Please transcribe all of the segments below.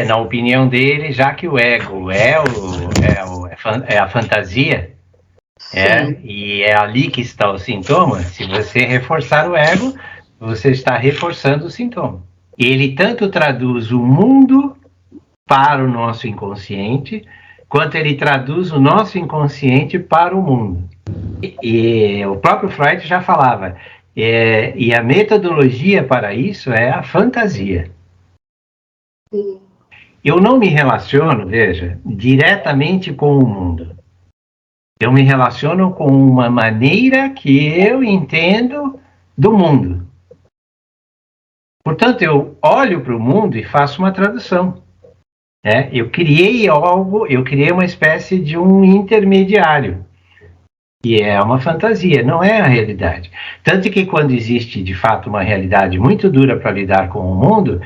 Na opinião dele, já que o ego é a fantasia, e é ali que está o sintoma, se você reforçar o ego, você está reforçando o sintoma. Ele tanto traduz o mundo para o nosso inconsciente, quanto ele traduz o nosso inconsciente para o mundo. E o próprio Freud já falava, e a metodologia para isso é a fantasia. Sim. Eu não me relaciono, veja, diretamente com o mundo. Eu me relaciono com uma maneira que eu entendo do mundo. Portanto, eu olho para o mundo e faço uma tradução. Eu criei uma espécie de um intermediário, que é uma fantasia, não é a realidade. Tanto que quando existe, de fato, uma realidade muito dura para lidar com o mundo,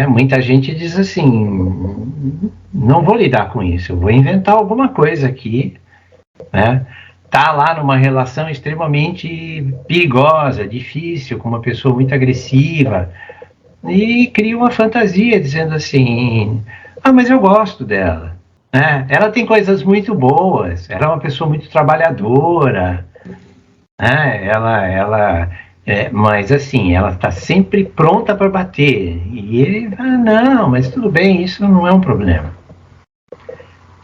muita gente diz assim, não vou lidar com isso, eu vou inventar alguma coisa aqui, tá lá numa relação extremamente perigosa, difícil, com uma pessoa muito agressiva, e cria uma fantasia dizendo assim, mas eu gosto dela, ela tem coisas muito boas, ela é uma pessoa muito trabalhadora, mas assim, ela está sempre pronta para bater, e ele fala, não, mas tudo bem, isso não é um problema.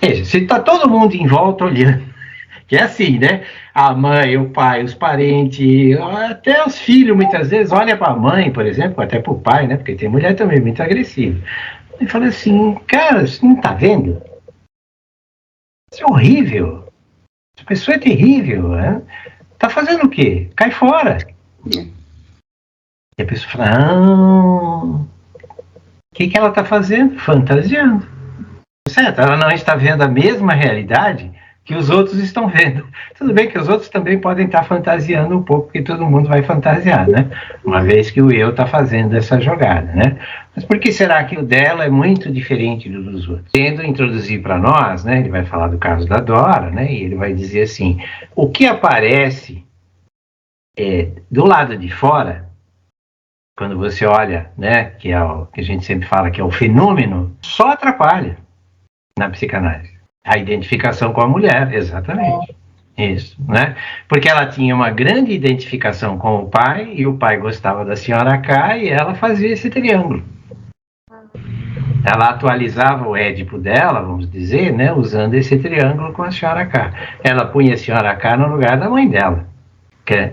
Veja, se está todo mundo em volta olhando, que é assim, né? A mãe, o pai, os parentes, até os filhos, muitas vezes, olha para a mãe, por exemplo, até para o pai, né? Porque tem mulher também muito agressiva. E fala assim, cara, você não está vendo? Isso é horrível. Essa pessoa é terrível, né? Tá fazendo o quê? Cai fora. E a pessoa fala, o que ela está fazendo? Fantasiando. Certo? Ela não está vendo a mesma realidade que os outros estão vendo. Tudo bem que os outros também podem estar fantasiando um pouco, porque todo mundo vai fantasiar, né? Uma vez que o eu está fazendo essa jogada, né? Mas por que será que o dela é muito diferente do dos outros? Tendo introduzir para nós, né? Ele vai falar do caso da Dora, né? E ele vai dizer assim, o que aparece do lado de fora, quando você olha, né? Que é o que a gente sempre fala que é o fenômeno, só atrapalha na psicanálise. A identificação com a mulher, exatamente. Isso, né? Porque ela tinha uma grande identificação com o pai, e o pai gostava da senhora K, e ela fazia esse triângulo. Ela atualizava o Édipo dela, vamos dizer, né? Usando esse triângulo com a senhora K. Ela punha a senhora K no lugar da mãe dela.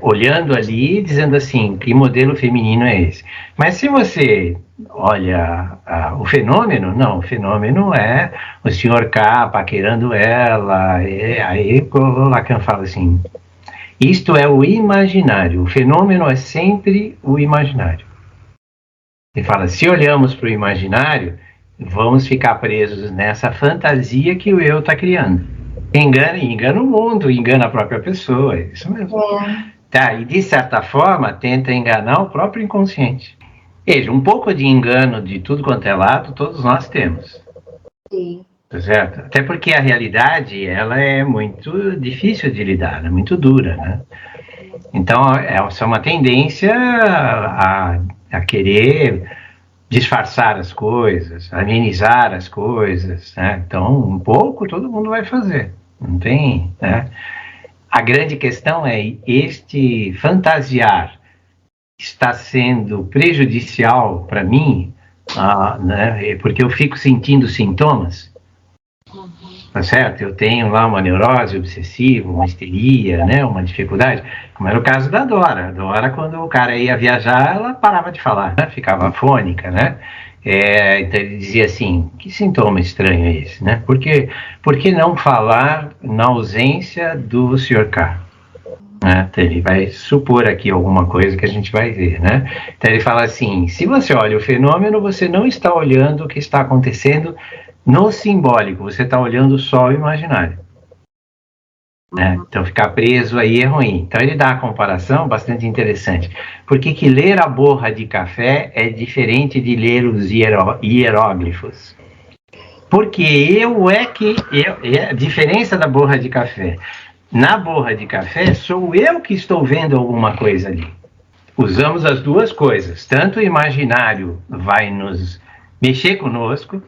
Olhando ali, dizendo assim, que modelo feminino é esse? Mas se você olha o fenômeno, não, o fenômeno é o senhor K paquerando ela, aí o Lacan fala assim, isto é o imaginário, o fenômeno é sempre o imaginário. Ele fala, se olhamos para o imaginário, vamos ficar presos nessa fantasia que o eu está criando. Engana o mundo, engana a própria pessoa, é isso mesmo. Tá, e de certa forma tenta enganar o próprio inconsciente. Veja, um pouco de engano de tudo quanto é lado, todos nós temos. Sim. Tá certo? Até porque a realidade, ela é muito difícil de lidar, é muito dura, né? Então, essa é uma tendência a querer disfarçar as coisas, amenizar as coisas, né? Então, um pouco todo mundo vai fazer, não tem, né? A grande questão é este fantasiar está sendo prejudicial para mim, né? Porque eu fico sentindo sintomas, tá certo? Eu tenho lá uma neurose obsessiva, uma histeria, né? Uma dificuldade, como era o caso da Dora. A Dora, quando o cara ia viajar, ela parava de falar, né? Ficava afônica, né? Então ele dizia assim, que sintoma estranho é esse, né? Por que não falar na ausência do Sr. K? Então ele vai supor aqui alguma coisa que a gente vai ver, né? Então ele fala assim, se você olha o fenômeno, você não está olhando o que está acontecendo no simbólico, você está olhando só o imaginário. Então ficar preso aí é ruim. Então ele dá uma comparação bastante interessante. Por que ler a borra de café é diferente de ler os hieróglifos? Porque a diferença da borra de café. Na borra de café sou eu que estou vendo alguma coisa ali. Usamos as duas coisas. Tanto o imaginário vai nos mexer conosco,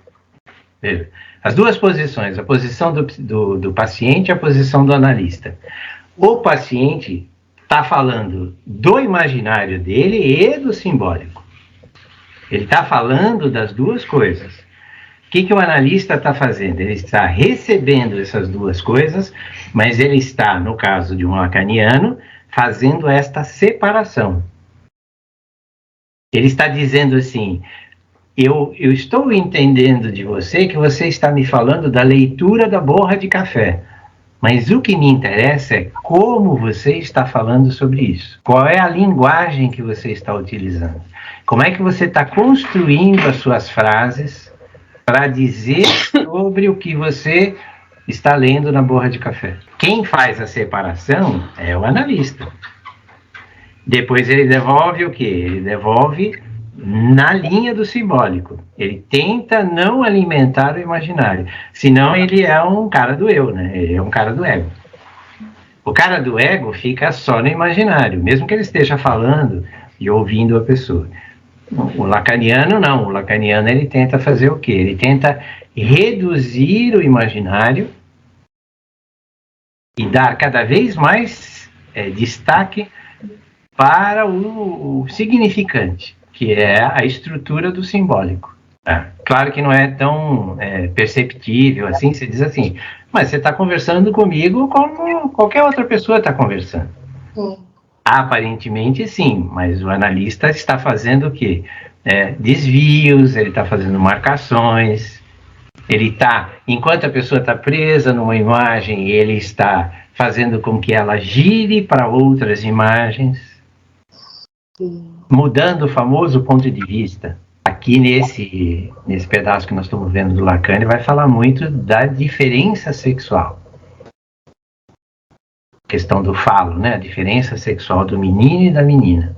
Veja, as duas posições, a posição do paciente e a posição do analista. O paciente está falando do imaginário dele e do simbólico. Ele está falando das duas coisas. O que o analista está fazendo? Ele está recebendo essas duas coisas, mas ele está, no caso de um lacaniano, fazendo esta separação. Ele está dizendo assim, eu estou entendendo de você que você está me falando da leitura da borra de café, mas o que me interessa é como você está falando sobre isso. Qual é a linguagem que você está utilizando? Como é que você está construindo as suas frases para dizer sobre o que você está lendo na borra de café? Quem faz a separação é o analista. Depois ele devolve o quê? Ele devolve na linha do simbólico. Ele tenta não alimentar o imaginário. Senão ele é um cara do eu, né? Ele é um cara do ego. O cara do ego fica só no imaginário, mesmo que ele esteja falando e ouvindo a pessoa. O lacaniano não. O lacaniano ele tenta fazer o quê? Ele tenta reduzir o imaginário e dar cada vez mais destaque para o significante, que é a estrutura do simbólico. Claro que não é tão perceptível assim, você diz assim, mas você está conversando comigo como qualquer outra pessoa está conversando. Sim. Aparentemente sim, mas o analista está fazendo o quê? Desvios, ele está fazendo marcações, ele está, enquanto a pessoa está presa numa imagem, ele está fazendo com que ela gire para outras imagens, mudando o famoso ponto de vista. Aqui nesse pedaço que nós estamos vendo do Lacan, ele vai falar muito da diferença sexual. A questão do falo, né? A diferença sexual do menino e da menina.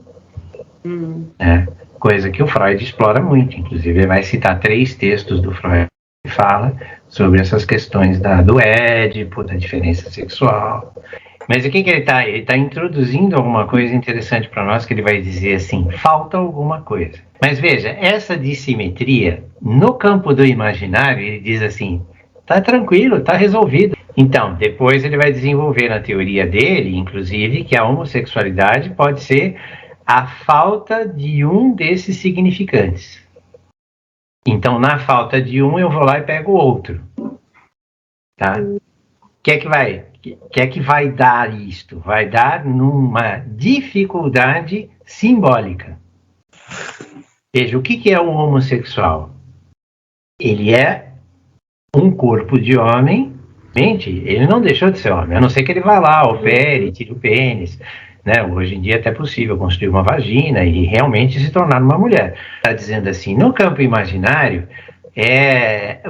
Coisa que o Freud explora muito. Inclusive, ele vai citar 3 textos do Freud que fala sobre essas questões do Édipo, da diferença sexual. Mas o que ele está? Ele está introduzindo alguma coisa interessante para nós, que ele vai dizer assim, falta alguma coisa. Mas veja, essa dissimetria, no campo do imaginário, ele diz assim, tá tranquilo, tá resolvido. Então, depois ele vai desenvolver na teoria dele, inclusive, que a homossexualidade pode ser a falta de um desses significantes. Então, na falta de um, eu vou lá e pego o outro. Tá? O que é que vai dar isto? Vai dar numa dificuldade simbólica. Veja, o que é um homossexual? Ele é um corpo de homem, gente, ele não deixou de ser homem, a não ser que ele vá lá, opere, tire o pênis, né? Hoje em dia é até possível construir uma vagina e realmente se tornar uma mulher. Está dizendo assim, no campo imaginário,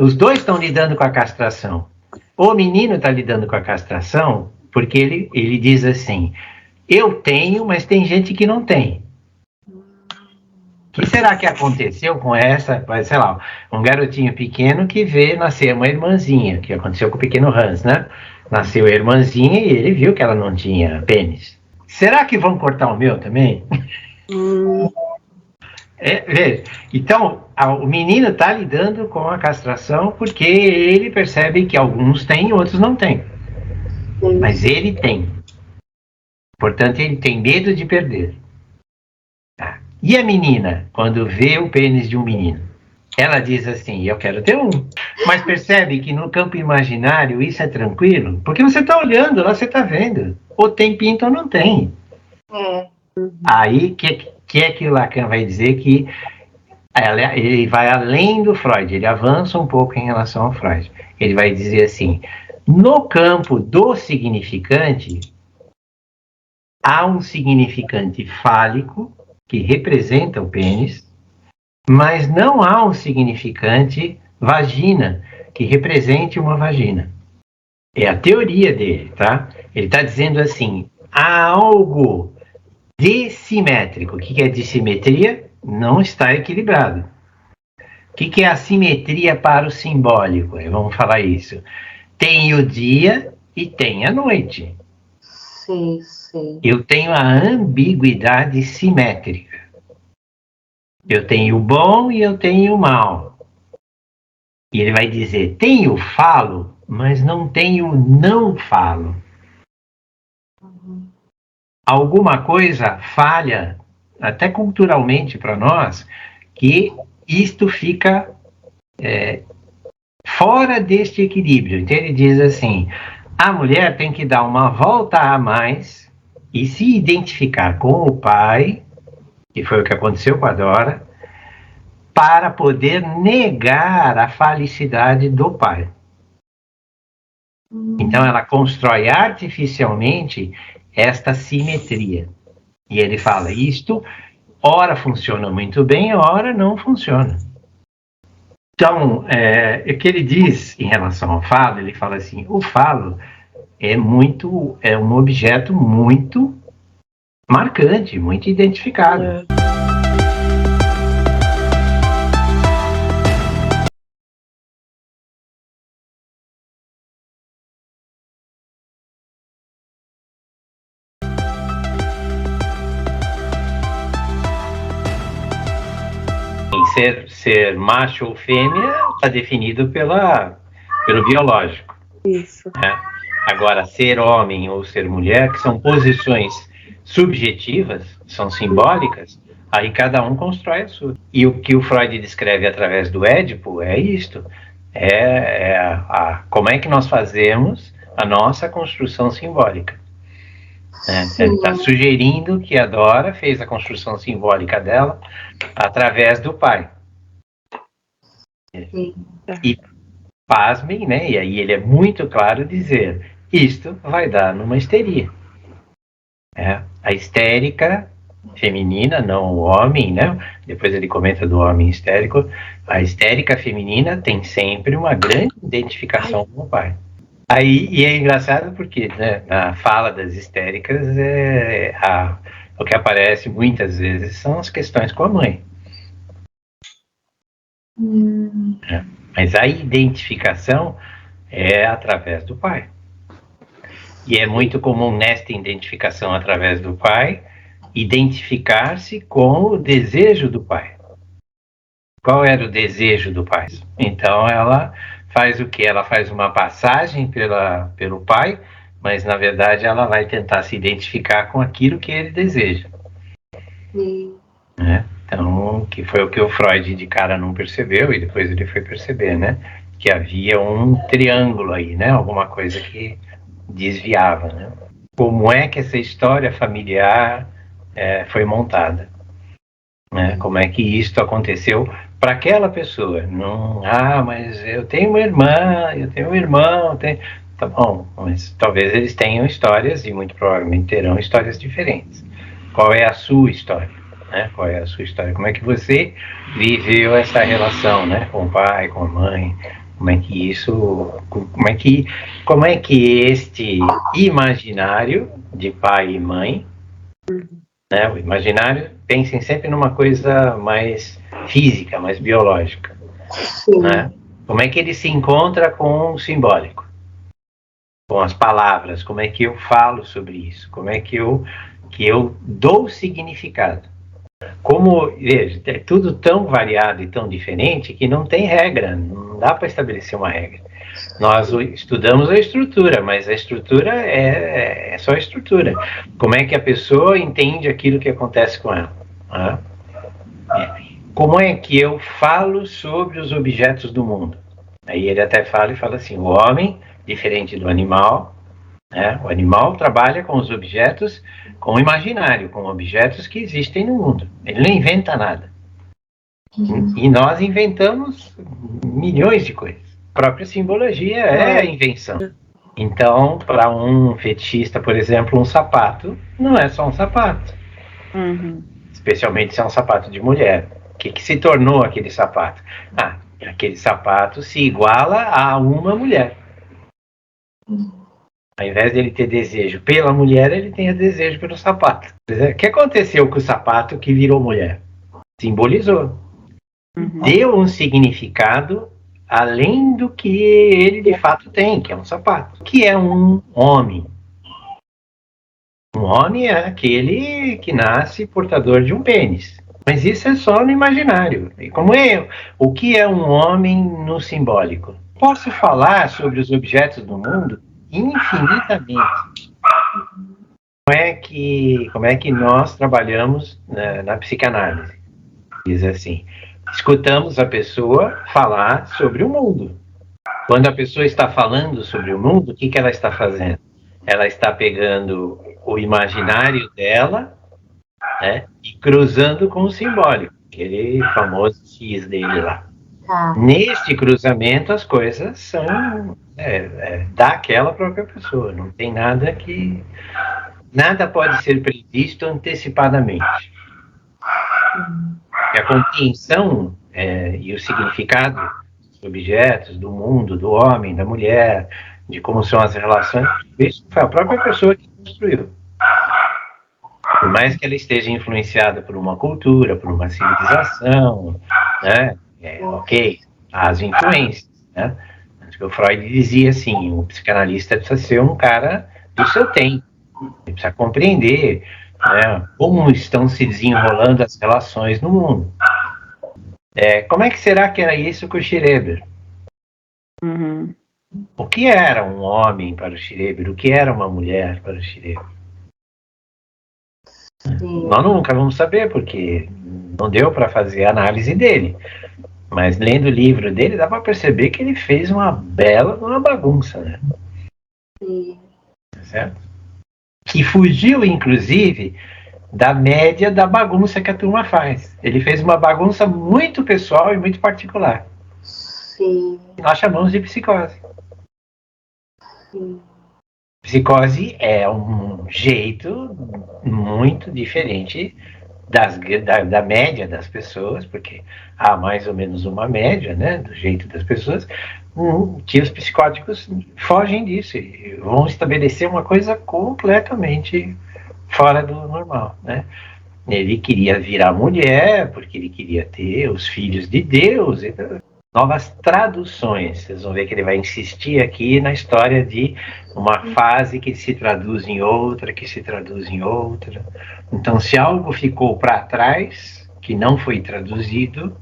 os dois estão lidando com a castração. O menino está lidando com a castração porque ele diz assim, eu tenho, mas tem gente que não tem. O que será que aconteceu com sei lá, um garotinho pequeno que vê nascer uma irmãzinha, que aconteceu com o pequeno Hans, né? Nasceu a irmãzinha e ele viu que ela não tinha pênis. Será que vão cortar o meu também? Veja, então, o menino está lidando com a castração porque ele percebe que alguns têm e outros não têm. Mas ele tem. Portanto, ele tem medo de perder. E a menina, quando vê o pênis de um menino? Ela diz assim, eu quero ter um. Mas percebe que no campo imaginário isso é tranquilo? Porque você está olhando, lá você está vendo. Ou tem pinto ou não tem. Aí, que o Lacan vai dizer que ele vai além do Freud, ele avança um pouco em relação ao Freud. Ele vai dizer assim, no campo do significante, há um significante fálico que representa o pênis, mas não há um significante vagina que represente uma vagina. É a teoria dele, tá? Ele está dizendo assim, há algo dissimétrico. O que é dissimetria? Não está equilibrado. O que é a simetria para o simbólico? Vamos falar isso. Tem o dia e tem a noite. Sim, sim. Eu tenho a ambiguidade simétrica. Eu tenho o bom e eu tenho o mal. E ele vai dizer, tem o falo, mas não tem o não falo. Alguma coisa falha, até culturalmente para nós, que isto fica fora deste equilíbrio. Então ele diz assim, a mulher tem que dar uma volta a mais e se identificar com o pai, que foi o que aconteceu com a Dora, para poder negar a falicidade do pai. Então ela constrói artificialmente esta simetria. E ele fala, isto ora funciona muito bem, ora não funciona. Então, o que ele diz em relação ao falo, ele fala assim, o falo é um objeto muito marcante, muito identificado. Ser macho ou fêmea está definido pelo biológico. Isso. Né? Agora, ser homem ou ser mulher, que são posições subjetivas, são simbólicas, aí cada um constrói a sua. E o que o Freud descreve através do Édipo é isto. Como é que nós fazemos a nossa construção simbólica. Ele está sugerindo que a Dora fez a construção simbólica dela através do pai. Sim. E pasmem, né? E aí ele é muito claro dizer, isto vai dar numa histeria. A histérica feminina, não o homem, né? Depois ele comenta do homem histérico. A histérica feminina tem sempre uma grande identificação com o pai. E é engraçado porque, né, na fala das histéricas, o que aparece muitas vezes são as questões com a mãe. Mas a identificação é através do pai. E é muito comum nesta identificação através do pai, identificar-se com o desejo do pai. Qual era o desejo do pai? Então ela faz o quê? Ela faz uma passagem pelo pai, mas na verdade ela vai tentar se identificar com aquilo que ele deseja. Então, que foi o que o Freud de cara não percebeu e depois ele foi perceber, né? Que havia um triângulo aí, né? Alguma coisa que desviava, né? Como é que essa história familiar foi montada? Né? Como é que isto aconteceu para aquela pessoa? Não, mas eu tenho uma irmã, eu tenho um irmão, tá bom, mas talvez eles tenham histórias e muito provavelmente terão histórias diferentes. Qual é a sua história? Né? Qual é a sua história? Como é que você viveu essa relação, né? Com o pai, com a mãe? Como é que este imaginário de pai e mãe, né? O imaginário, pensem sempre numa coisa mais física, mais biológica, né? Como é que ele se encontra com o simbólico, com as palavras? Como é que eu falo sobre isso? Como é que eu dou significado? Como, veja, é tudo tão variado e tão diferente que não tem regra, não dá para estabelecer uma regra. Nós estudamos a estrutura, mas a estrutura é só a estrutura. Como é que a pessoa entende aquilo que acontece com ela? Como é que eu falo sobre os objetos do mundo? Aí ele até fala assim, o homem, diferente do animal, né? O animal trabalha com os objetos, com o imaginário, com objetos que existem no mundo. Ele não inventa nada. E nós inventamos milhões de coisas. A própria simbologia é a invenção. Então, para um fetichista, por exemplo, um sapato não é só um sapato. Especialmente se é um sapato de mulher. O que se tornou aquele sapato? Aquele sapato se iguala a uma mulher. Ao invés de ele ter desejo pela mulher, ele tem desejo pelo sapato. O que aconteceu com o sapato que virou mulher? Simbolizou. Deu um significado além do que ele de fato tem, que é um sapato. O que é um homem? Um homem é aquele que nasce portador de um pênis. Mas isso é só no imaginário. E como é, o que é um homem no simbólico? Posso falar sobre os objetos do mundo infinitamente. Como é que nós trabalhamos na psicanálise? Diz assim, escutamos a pessoa falar sobre o mundo. Quando a pessoa está falando sobre o mundo, o que ela está fazendo? Ela está pegando o imaginário dela, né, e cruzando com o simbólico, aquele famoso X dele lá. Neste cruzamento, as coisas são daquela própria pessoa. Não tem nada que... Nada pode ser previsto antecipadamente. E a compreensão e o significado dos objetos, do mundo, do homem, da mulher, de como são as relações, isso foi a própria pessoa que construiu. Por mais que ela esteja influenciada por uma cultura, por uma civilização, né? Ok, as influências, né? O Freud dizia assim, o psicanalista precisa ser um cara do seu tempo, ele precisa compreender, né, como estão se desenrolando as relações no mundo. Como é que será que era isso com o Schreber? Uhum. O que era um homem para o Schreber? O que era uma mulher para o Schreber? Nós nunca vamos saber, porque não deu para fazer a análise dele. Mas lendo o livro dele, dá para perceber que ele fez uma bagunça, né? Sim. Certo? Que fugiu, inclusive, da média da bagunça que a turma faz. Ele fez uma bagunça muito pessoal e muito particular. Sim. Nós chamamos de psicose. Sim. Psicose é um jeito muito diferente da média das pessoas, porque há mais ou menos uma média, né, do jeito das pessoas, que os psicóticos fogem disso e vão estabelecer uma coisa completamente fora do normal, né? Ele queria virar mulher, porque ele queria ter os filhos de Deus, então, novas traduções. Vocês vão ver que ele vai insistir aqui na história de uma fase que se traduz em outra, que se traduz em outra. Então, se algo ficou para trás, que não foi traduzido,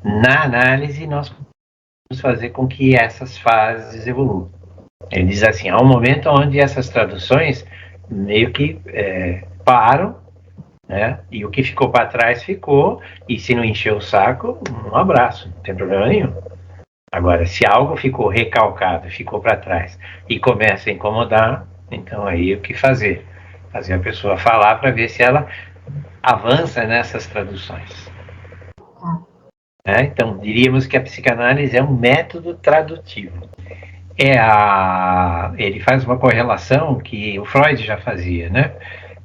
na análise nós vamos fazer com que essas fases evoluam. Ele diz assim, há um momento onde essas traduções meio que param, né? E o que ficou para trás ficou, e se não encher o saco, um abraço, não tem problema nenhum. Agora, se algo ficou recalcado, ficou para trás e começa a incomodar, então aí o que fazer? Fazer a pessoa falar para ver se ela avança nessas traduções. Então, diríamos que a psicanálise é um método tradutivo. Ele faz uma correlação que o Freud já fazia, né?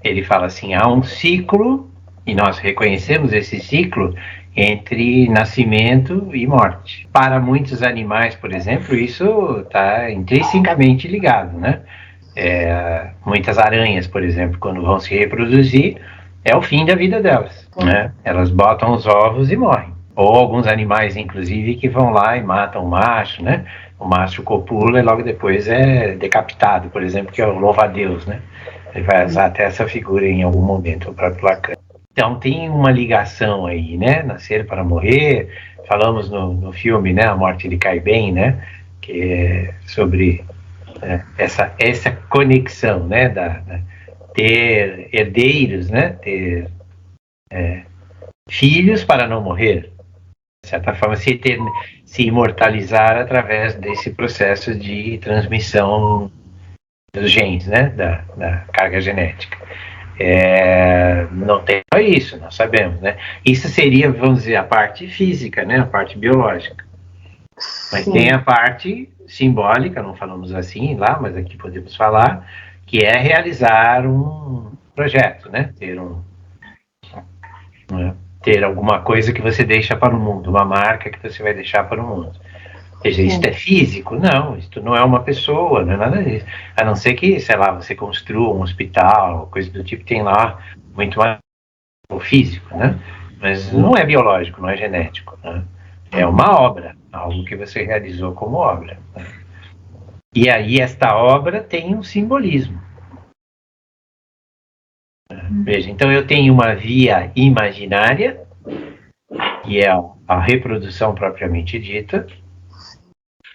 Ele fala assim, há um ciclo, e nós reconhecemos esse ciclo, entre nascimento e morte. Para muitos animais, por exemplo, isso está intrinsecamente ligado, né? Muitas aranhas, por exemplo, quando vão se reproduzir, é o fim da vida delas, né? Elas botam os ovos e morrem. Ou alguns animais, inclusive, que vão lá e matam o macho, né? O macho copula e logo depois é decapitado, por exemplo, que é o louva-a-Deus, né? Ele vai usar até essa figura em algum momento, o próprio Lacan. Então tem uma ligação aí, né? Nascer para morrer. Falamos no filme, né? A Morte lhe cai bem, né? Que é sobre essa conexão, né? Ter herdeiros, né? Ter filhos para não morrer. De certa forma, se imortalizar através desse processo de transmissão dos genes, né? Da carga genética. Não tem só isso, nós sabemos, né? Isso seria, vamos dizer, a parte física, né? A parte biológica. Mas sim, tem a parte simbólica, não falamos assim lá, mas aqui podemos falar, que é realizar um projeto, né? Ter alguma coisa que você deixa para o mundo, uma marca que você vai deixar para o mundo. Ou seja, isso é físico? Não, isso não é uma pessoa, não é nada disso. A não ser que, sei lá, você construa um hospital, coisa do tipo, tem lá muito mais físico, né? Mas não é biológico, não é genético, né? É uma obra, algo que você realizou como obra, né? E aí esta obra tem um simbolismo. Veja, então eu tenho uma via imaginária, que é a reprodução propriamente dita,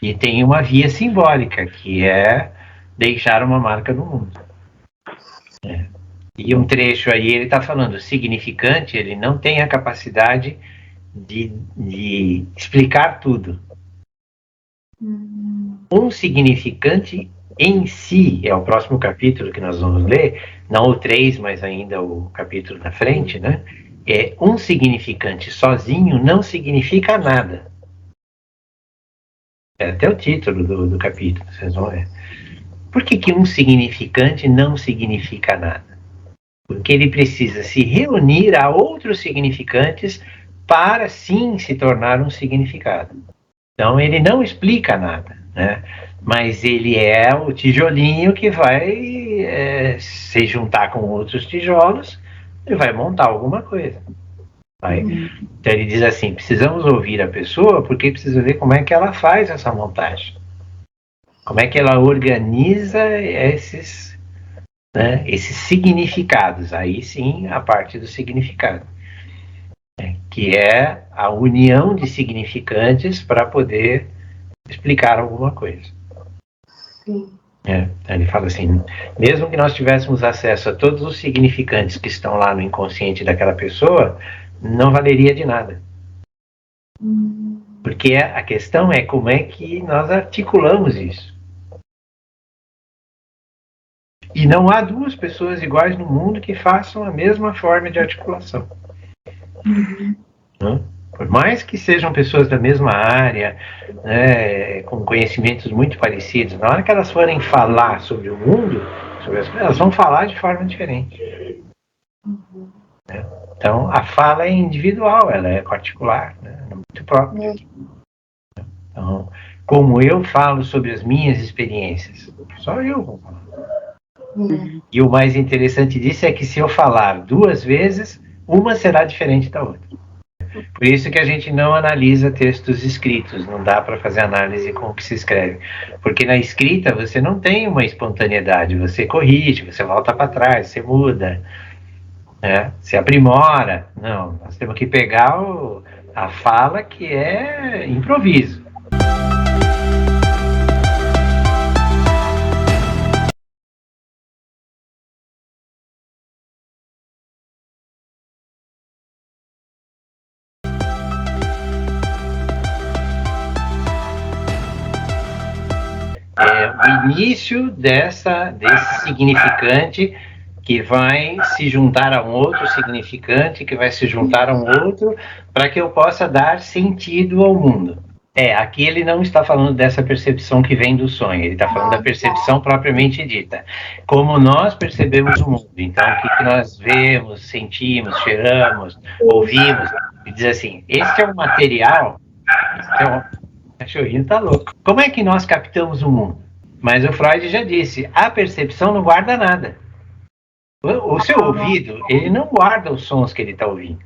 e tem uma via simbólica, que é deixar uma marca no mundo. E um trecho aí ele está falando, o significante, ele não tem a capacidade de explicar tudo. Um significante em si, é o próximo capítulo que nós vamos ler, não o 3, mas ainda o capítulo da frente, né? Um significante sozinho não significa nada. É até o título do capítulo, vocês vão ver. Por que um significante não significa nada? Porque ele precisa se reunir a outros significantes para sim se tornar um significado. Então ele não explica nada, né? Mas ele é o tijolinho que vai se juntar com outros tijolos e vai montar alguma coisa. Então ele diz assim, precisamos ouvir a pessoa porque precisa ver como é que ela faz essa montagem. Como é que ela organiza esses significados. Aí sim a parte do significado. Que é a união de significantes para poder explicar alguma coisa. Sim. Ele fala assim, mesmo que nós tivéssemos acesso a todos os significantes que estão lá no inconsciente daquela pessoa, não valeria de nada. Porque a questão é como é que nós articulamos isso. E não há duas pessoas iguais no mundo que façam a mesma forma de articulação. Por mais que sejam pessoas da mesma área, né, com conhecimentos muito parecidos, na hora que elas forem falar sobre o mundo, elas vão falar de forma diferente. Então, a fala é individual, ela é particular, né, muito própria. Então, como eu falo sobre as minhas experiências, só eu vou falar. E o mais interessante disso é que se eu falar 2 vezes, uma será diferente da outra. Por isso que a gente não analisa textos escritos, não dá para fazer análise com o que se escreve. Porque na escrita você não tem uma espontaneidade, você corrige, você volta para trás, você muda, né? Você aprimora. Não, nós temos que pegar a fala que é improviso. O início desse significante que vai se juntar a um outro significante, que vai se juntar a um outro, para que eu possa dar sentido ao mundo. Aqui ele não está falando dessa percepção que vem do sonho, ele está falando da percepção propriamente dita. Como nós percebemos o mundo. Então, o que nós vemos, sentimos, cheiramos, ouvimos. Ele diz assim, este é um material... O cachorrinho tá louco. Como é que nós captamos o mundo? Mas o Freud já disse, a percepção não guarda nada. O seu ouvido, ele não guarda os sons que ele está ouvindo.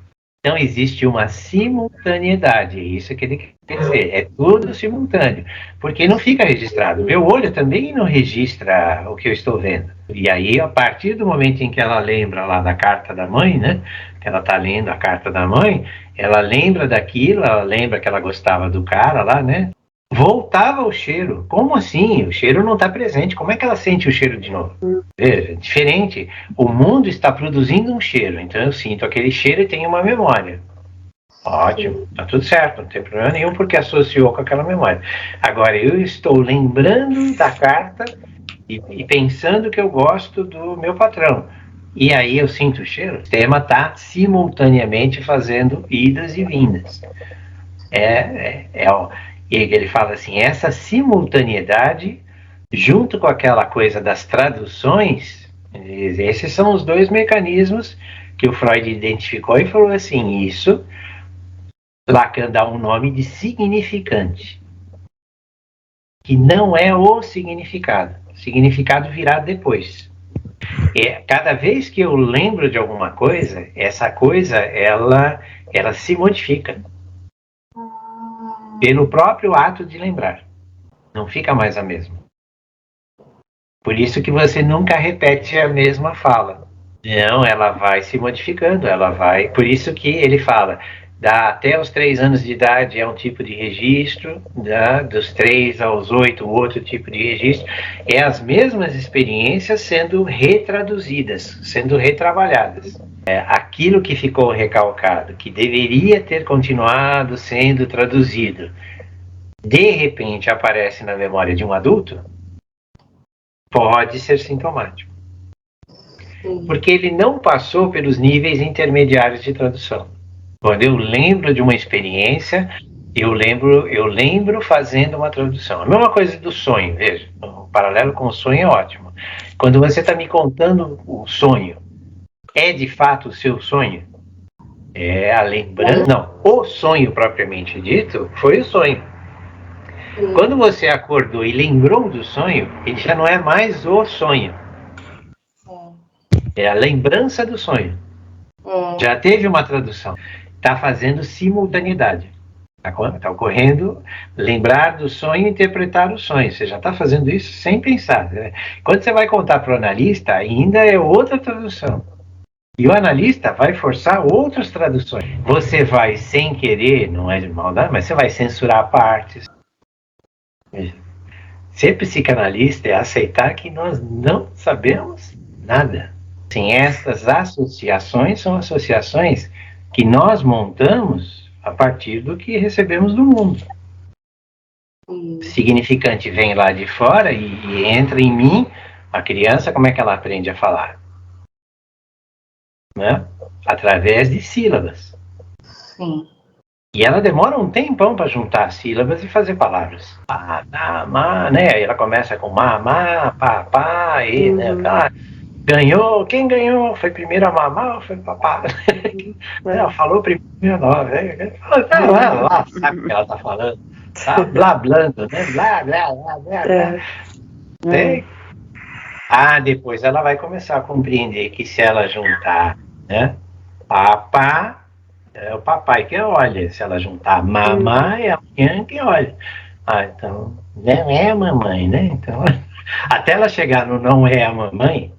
Então existe uma simultaneidade, é isso que ele quer dizer, é tudo simultâneo, porque não fica registrado. Meu olho também não registra o que eu estou vendo. E aí, a partir do momento em que ela lembra lá da carta da mãe, né, que ela está lendo a carta da mãe, ela lembra daquilo, ela lembra que ela gostava do cara lá, né? Voltava o cheiro. Como assim? O cheiro não está presente. Como é que ela sente o cheiro de novo? Veja, diferente. O mundo está produzindo um cheiro. Então eu sinto aquele cheiro e tenho uma memória. Ótimo, tá tudo certo, não tem problema nenhum porque associou com aquela memória. Agora eu estou lembrando da carta e pensando que eu gosto do meu patrão. E aí eu sinto o cheiro. O sistema está simultaneamente fazendo idas e vindas. E ele fala assim, essa simultaneidade, junto com aquela coisa das traduções, esses são os 2 mecanismos que o Freud identificou e falou assim, isso, Lacan dá um nome de significante, que não é o significado. O significado virá depois. Cada vez que eu lembro de alguma coisa, essa coisa, ela se modifica. Pelo próprio ato de lembrar. Não fica mais a mesma. Por isso que você nunca repete a mesma fala. Não, ela vai se modificando, ela vai. Por isso que ele fala, até os 3 anos de idade é um tipo de registro, dos 3 aos 8, outro tipo de registro. É as mesmas experiências sendo retraduzidas, sendo retrabalhadas. Aquilo que ficou recalcado, que deveria ter continuado sendo traduzido, de repente aparece na memória de um adulto, pode ser sintomático. Porque ele não passou pelos níveis intermediários de tradução. Quando eu lembro de uma experiência, eu lembro fazendo uma tradução. A mesma coisa do sonho, veja, o paralelo com o sonho é ótimo. Quando você está me contando o sonho, é de fato o seu sonho? É a lembrança? Não, o sonho propriamente dito foi o sonho. Quando você acordou e lembrou do sonho, ele já não é mais o sonho. É a lembrança do sonho. Já teve uma tradução. Está fazendo simultaneidade. Está ocorrendo lembrar do sonho e interpretar o sonho. Você já está fazendo isso sem pensar. Né? Quando você vai contar para o analista, ainda é outra tradução. E o analista vai forçar outras traduções. Você vai, sem querer, não é de maldade, mas você vai censurar partes. Ser psicanalista é aceitar que nós não sabemos nada. Sim, essas associações são associações que nós montamos a partir do que recebemos do mundo. Significante vem lá de fora e entra em mim. A criança, como é que ela aprende a falar? Né? Através de sílabas. Sim. E ela demora um tempão para juntar sílabas e fazer palavras. Né? Aí ela começa com mamá, papá, e, né? Ganhou, quem ganhou? Foi primeiro a mamá ou foi o papá? Ela falou primeiro, lá, sabe o que ela está falando? Tá blablando, né? Blá, blá, blá, blá, blá. Depois ela vai começar a compreender que se ela juntar, né? Papá, é o papai que olha. Se ela juntar mamá, é a mãe que olha. Então, não é a mamãe, né? Então, até ela chegar no não é a mamãe,